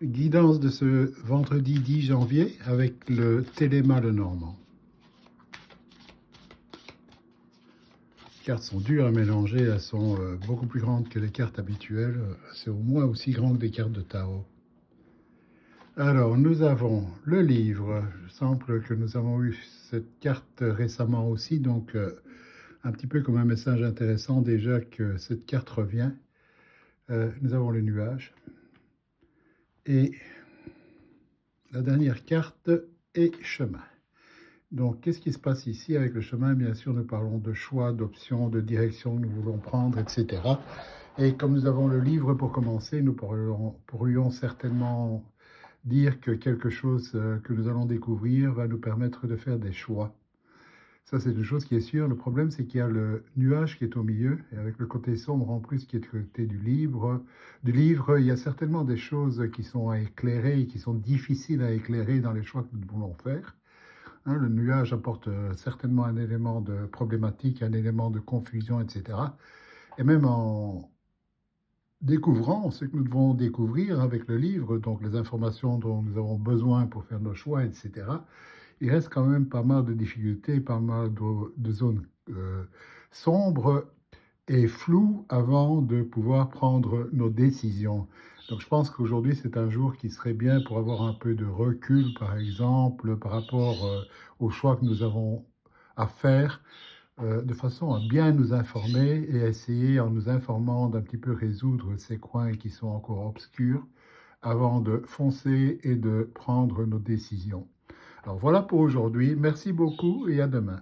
Guidance de ce vendredi 10 janvier avec le Téléma Lenormand. Les cartes sont dures à mélanger, elles sont beaucoup plus grandes que les cartes habituelles. C'est au moins aussi grand que des cartes de tarot. Alors, nous avons le livre. Il semble que nous avons eu cette carte récemment aussi, donc un petit peu comme un message intéressant déjà que cette carte revient. Nous avons le nuage. Et la dernière carte est chemin. Donc, qu'est-ce qui se passe ici avec le chemin? Bien sûr, nous parlons de choix, d'options, de direction que nous voulons prendre, etc. Et comme nous avons le livre pour commencer, nous pourrions certainement dire que quelque chose que nous allons découvrir va nous permettre de faire des choix. Ça, c'est une chose qui est sûre. Le problème, c'est qu'il y a le nuage qui est au milieu, et avec le côté sombre en plus qui est du côté du livre, il y a certainement des choses qui sont à éclairer et qui sont difficiles à éclairer dans les choix que nous voulons faire. Hein, le nuage apporte certainement un élément de problématique, un élément de confusion, etc. Et même en découvrant ce que nous devons découvrir avec le livre, donc les informations dont nous avons besoin pour faire nos choix, etc., il reste quand même pas mal de difficultés, pas mal de zones sombres et floues avant de pouvoir prendre nos décisions. Donc je pense qu'aujourd'hui, c'est un jour qui serait bien pour avoir un peu de recul, par exemple, par rapport aux choix que nous avons à faire, de façon à bien nous informer et essayer, en nous informant, d'un petit peu résoudre ces coins qui sont encore obscurs avant de foncer et de prendre nos décisions. Alors voilà pour aujourd'hui. Merci beaucoup et à demain.